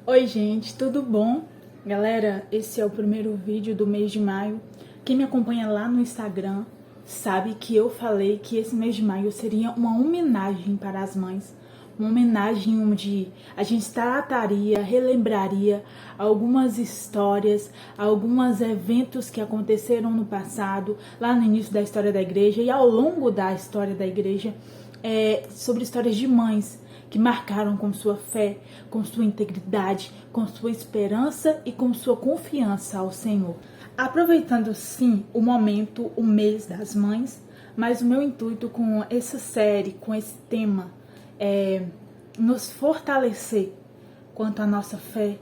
Oi gente, tudo bom? Galera, esse é o primeiro vídeo do mês de maio. Quem me acompanha lá no Instagram sabe que eu falei que esse mês de maio seria uma homenagem para as mães. Uma homenagem onde a gente trataria, relembraria algumas histórias, alguns eventos que aconteceram no passado, lá no início da história da igreja e ao longo da história da igreja, sobre histórias de mães que marcaram com sua fé, com sua integridade, com sua esperança e com sua confiança ao Senhor. Aproveitando sim o momento, o mês das mães, mas o meu intuito com essa série, com esse tema, é nos fortalecer quanto à nossa fé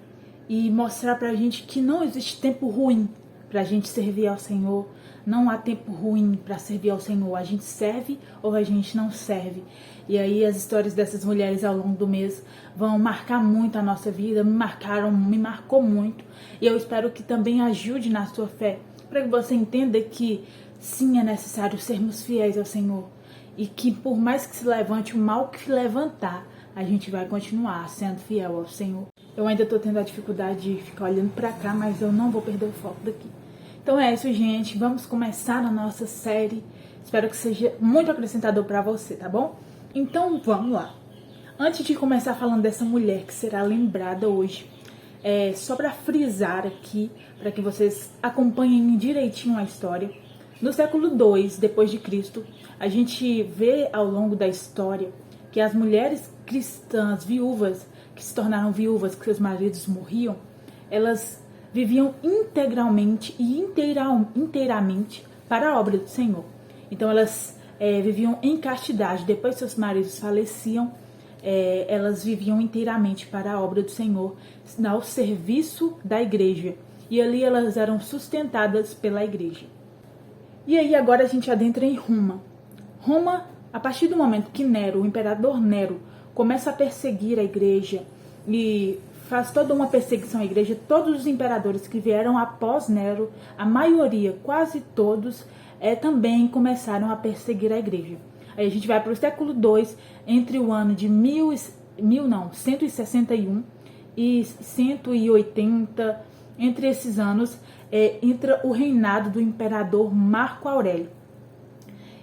e mostrar pra gente que não existe tempo ruim pra gente servir ao Senhor. Não há tempo ruim para servir ao Senhor. A gente serve ou a gente não serve. E aí as histórias dessas mulheres ao longo do mês vão marcar muito a nossa vida, me marcou muito. E eu espero que também ajude na sua fé, para que você entenda que sim, é necessário sermos fiéis ao Senhor. E que por mais que se levante o mal que levantar, a gente vai continuar sendo fiel ao Senhor. Eu ainda estou tendo a dificuldade de ficar olhando para cá, mas eu não vou perder o foco daqui. Então é isso, gente. Vamos começar a nossa série. Espero que seja muito acrescentador para você, tá bom? Então vamos lá. Antes de começar falando dessa mulher que será lembrada hoje, só para frisar aqui, para que vocês acompanhem direitinho a história. No século II depois de Cristo, a gente vê ao longo da história que as mulheres cristãs viúvas, que se tornaram viúvas, que seus maridos morriam, elas viviam integralmente e inteiramente para a obra do Senhor. Então elas viviam em castidade. Depois que seus maridos faleciam, elas viviam inteiramente para a obra do Senhor, ao serviço da igreja. E ali elas eram sustentadas pela igreja. E aí agora a gente adentra em Roma. Roma, a partir do momento que Nero, o imperador Nero, começa a perseguir a igreja e faz toda uma perseguição à igreja, todos os imperadores que vieram após Nero, a maioria, quase todos, também começaram a perseguir a igreja. Aí a gente vai para o século II, entre o ano de 161 e 180, entre esses anos, entra o reinado do imperador Marco Aurélio.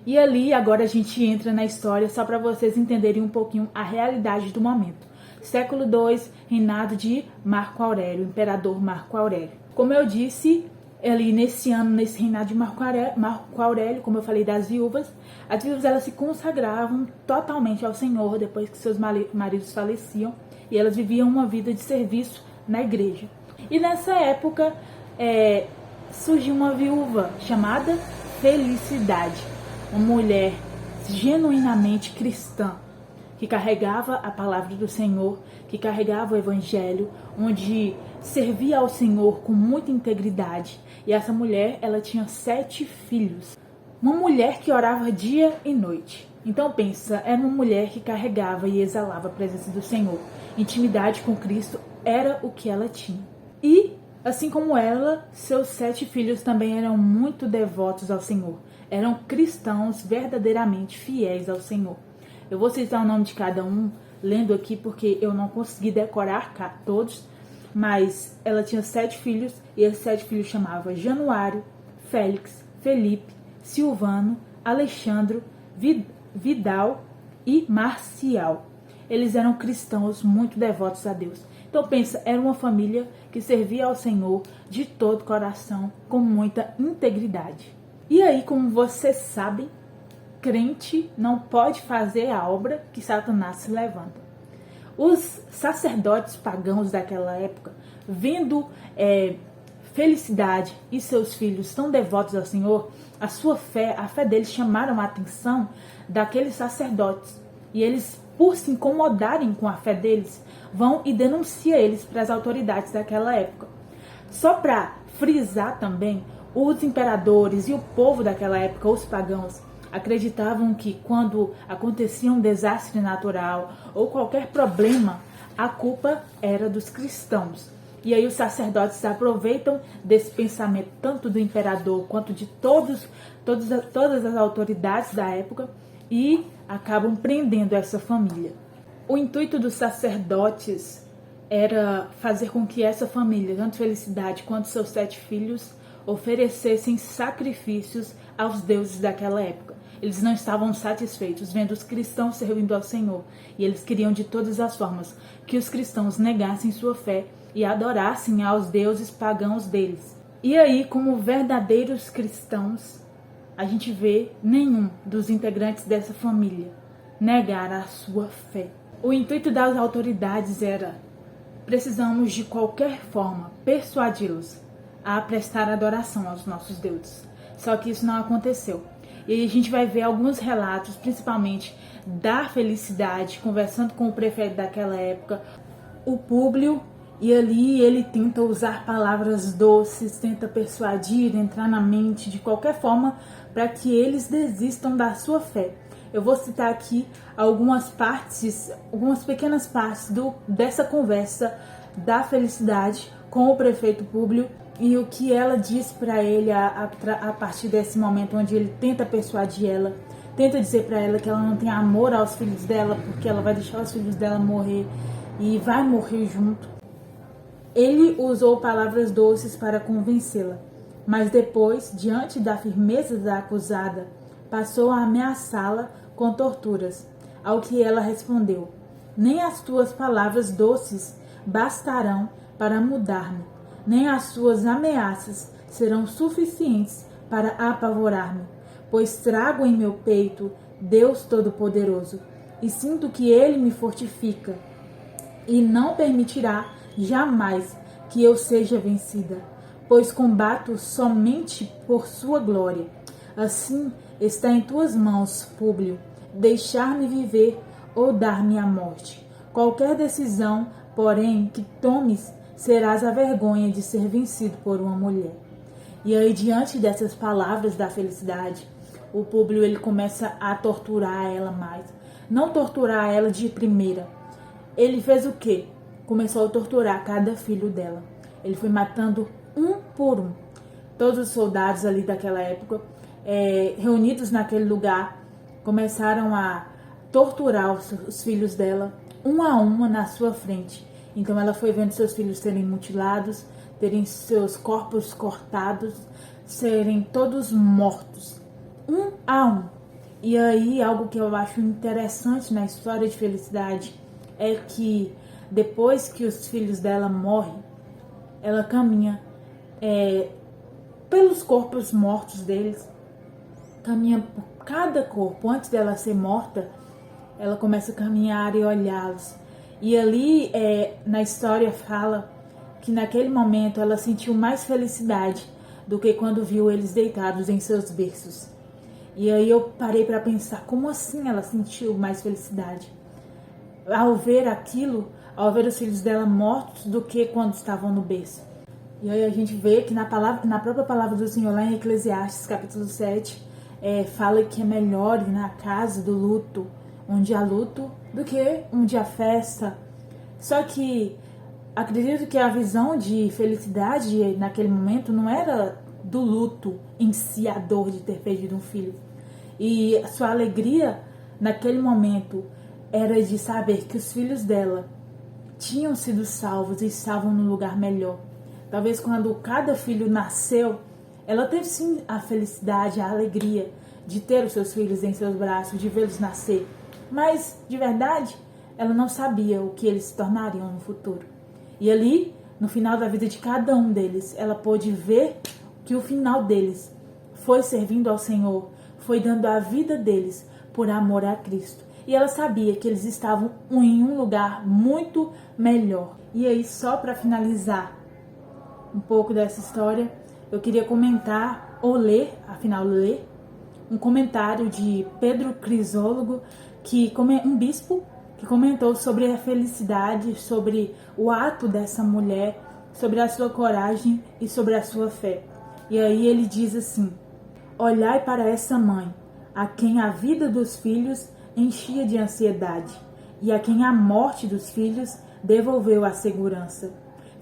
E ali agora a gente entra na história só para vocês entenderem um pouquinho a realidade do momento. Século II, reinado de Marco Aurélio, imperador Marco Aurélio. Como eu disse, ali nesse ano, nesse reinado de Marco Aurélio, como eu falei das viúvas, as viúvas elas se consagravam totalmente ao Senhor depois que seus maridos faleciam e elas viviam uma vida de serviço na igreja. E nessa época surgiu uma viúva chamada Felicidade, uma mulher genuinamente cristã, que carregava a palavra do Senhor, que carregava o evangelho, onde servia ao Senhor com muita integridade. E essa mulher, ela tinha 7 filhos. Uma mulher que orava dia e noite. Então pensa, era uma mulher que carregava e exalava a presença do Senhor. Intimidade com Cristo era o que ela tinha. E, assim como ela, seus 7 filhos também eram muito devotos ao Senhor. Eram cristãos verdadeiramente fiéis ao Senhor. Eu vou citar o nome de cada um, lendo aqui, porque eu não consegui decorar todos, mas ela tinha 7 filhos, e esses 7 filhos chamavam Januário, Félix, Felipe, Silvano, Alexandro, Vidal e Marcial. Eles eram cristãos muito devotos a Deus. Então pensa, era uma família que servia ao Senhor de todo o coração, com muita integridade. E aí, como você sabe, crente não pode fazer a obra que Satanás se levanta. Os sacerdotes pagãos daquela época, vendo Felicidade e seus filhos tão devotos ao Senhor, a fé deles chamaram a atenção daqueles sacerdotes. E eles, por se incomodarem com a fé deles, vão e denunciam eles para as autoridades daquela época. Só para frisar também, os imperadores e o povo daquela época, os pagãos, acreditavam que quando acontecia um desastre natural ou qualquer problema, a culpa era dos cristãos. E aí os sacerdotes aproveitam desse pensamento, tanto do imperador quanto de todas as autoridades da época, e acabam prendendo essa família. O intuito dos sacerdotes era fazer com que essa família, tanto Felicidade quanto seus 7 filhos, oferecessem sacrifícios aos deuses daquela época. Eles não estavam satisfeitos vendo os cristãos servindo ao Senhor, e eles queriam de todas as formas que os cristãos negassem sua fé e adorassem aos deuses pagãos deles. E aí, como verdadeiros cristãos, a gente vê nenhum dos integrantes dessa família negar a sua fé. O intuito das autoridades era: precisamos de qualquer forma persuadi-los a prestar adoração aos nossos deuses. Só que isso não aconteceu. E aí a gente vai ver alguns relatos, principalmente da Felicidade, conversando com o prefeito daquela época, o Públio, e ali ele tenta usar palavras doces, tenta persuadir, entrar na mente de qualquer forma para que eles desistam da sua fé. Eu vou citar aqui algumas pequenas partes dessa conversa da Felicidade com o prefeito Públio e o que ela diz para ele a partir desse momento onde ele tenta persuadir ela, tenta dizer para ela que ela não tem amor aos filhos dela, porque ela vai deixar os filhos dela morrer e vai morrer junto. Ele usou palavras doces para convencê-la, mas depois, diante da firmeza da acusada, passou a ameaçá-la com torturas, ao que ela respondeu: nem as tuas palavras doces bastarão para mudar-me, nem as suas ameaças serão suficientes para apavorar-me, pois trago em meu peito Deus Todo-Poderoso, e sinto que Ele me fortifica, e não permitirá jamais que eu seja vencida, pois combato somente por sua glória. Assim está em tuas mãos, Públio, deixar-me viver ou dar-me a morte. Qualquer decisão, porém, que tomes, serás a vergonha de ser vencido por uma mulher. E aí, diante dessas palavras da Felicidade, o Públio ele começa a torturar ela mais. Não torturar ela de primeira. Ele fez o quê? Começou a torturar cada filho dela. Ele foi matando um por um. Todos os soldados ali daquela época, reunidos naquele lugar, começaram a torturar os filhos dela, um a uma na sua frente. Então ela foi vendo seus filhos serem mutilados, terem seus corpos cortados, serem todos mortos, um a um. E aí, algo que eu acho interessante na história de Felicidade é que depois que os filhos dela morrem, ela caminha pelos corpos mortos deles, caminha por cada corpo. Antes dela ser morta, ela começa a caminhar e olhá-los. E ali na história fala que naquele momento ela sentiu mais felicidade do que quando viu eles deitados em seus berços. E aí eu parei para pensar, como assim ela sentiu mais felicidade? Ao ver aquilo, ao ver os filhos dela mortos, do que quando estavam no berço. E aí a gente vê que na própria palavra do Senhor, lá em Eclesiastes capítulo 7, fala que é melhor ir na casa do luto, onde há luto, do que onde há festa. Só que acredito que a visão de Felicidade naquele momento não era do luto em si, a dor de ter perdido um filho. E a sua alegria naquele momento era de saber que os filhos dela tinham sido salvos e estavam num lugar melhor. Talvez quando cada filho nasceu, ela teve sim a felicidade, a alegria de ter os seus filhos em seus braços, de vê-los nascer. Mas, de verdade, ela não sabia o que eles se tornariam no futuro. E ali, no final da vida de cada um deles, ela pôde ver que o final deles foi servindo ao Senhor, foi dando a vida deles por amor a Cristo. E ela sabia que eles estavam em um lugar muito melhor. E aí, só para finalizar um pouco dessa história, eu queria comentar, ou ler, afinal ler, um comentário de Pedro Crisólogo, um bispo, que comentou sobre a felicidade, sobre o ato dessa mulher, sobre a sua coragem e sobre a sua fé. E aí ele diz assim: olhai para essa mãe, a quem a vida dos filhos enchia de ansiedade, e a quem a morte dos filhos devolveu a segurança.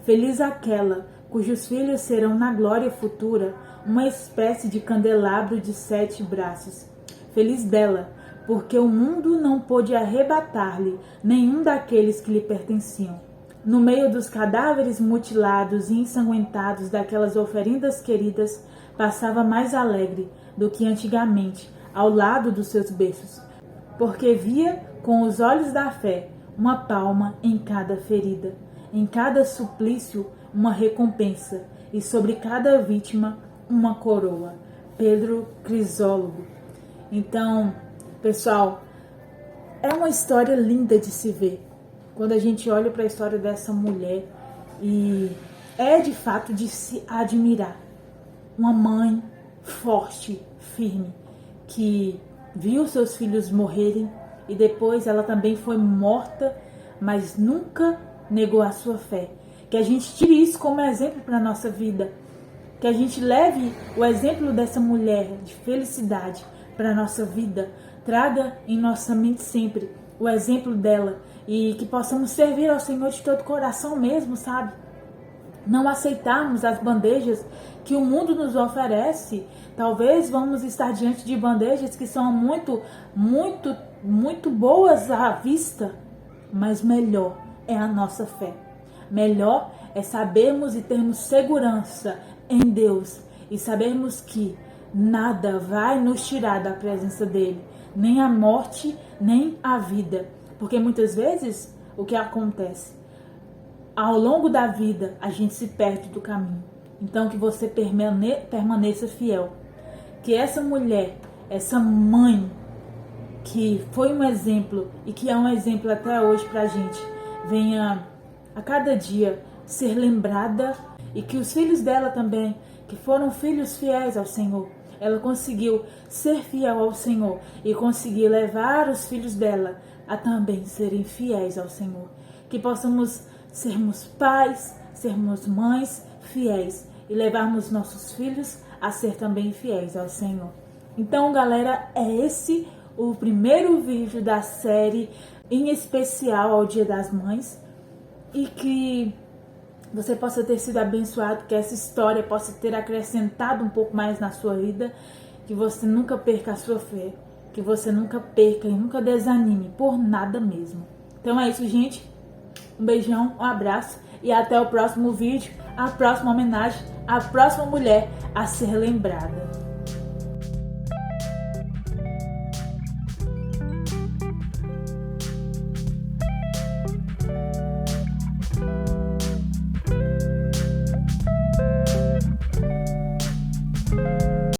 Feliz aquela cujos filhos serão na glória futura uma espécie de candelabro de 7 braços. Feliz dela, porque o mundo não pôde arrebatar-lhe nenhum daqueles que lhe pertenciam. No meio dos cadáveres mutilados e ensanguentados daquelas oferendas queridas, passava mais alegre do que antigamente ao lado dos seus berços, porque via com os olhos da fé uma palma em cada ferida, em cada suplício uma recompensa, e sobre cada vítima uma coroa. Pedro Crisólogo. Então, pessoal, é uma história linda de se ver. Quando a gente olha para a história dessa mulher, e é de fato de se admirar. Uma mãe forte, firme, que viu seus filhos morrerem e depois ela também foi morta, mas nunca negou a sua fé. Que a gente tire isso como exemplo para a nossa vida. Que a gente leve o exemplo dessa mulher de felicidade para a nossa vida. Traga em nossa mente sempre o exemplo dela e que possamos servir ao Senhor de todo o coração mesmo, sabe? Não aceitarmos as bandejas que o mundo nos oferece. Talvez vamos estar diante de bandejas que são muito boas à vista, mas melhor é a nossa fé. Melhor é sabermos e termos segurança em Deus e sabermos que nada vai nos tirar da presença dele, nem a morte, nem a vida. Porque muitas vezes o que acontece? Ao longo da vida a gente se perde do caminho. Então que você permaneça fiel. Que essa mulher, essa mãe que foi um exemplo e que é um exemplo até hoje pra gente, venha a cada dia ser lembrada e que os filhos dela também, que foram filhos fiéis ao Senhor, ela conseguiu ser fiel ao Senhor e conseguir levar os filhos dela a também serem fiéis ao Senhor. Que possamos sermos pais, sermos mães fiéis e levarmos nossos filhos a ser também fiéis ao Senhor. Então, galera, é esse o primeiro vídeo da série em especial ao Dia das Mães e que você possa ter sido abençoado, que essa história possa ter acrescentado um pouco mais na sua vida, que você nunca perca a sua fé, que você nunca perca e nunca desanime por nada mesmo. Então é isso, gente. Um beijão, um abraço e até o próximo vídeo, a próxima homenagem, a próxima mulher a ser lembrada.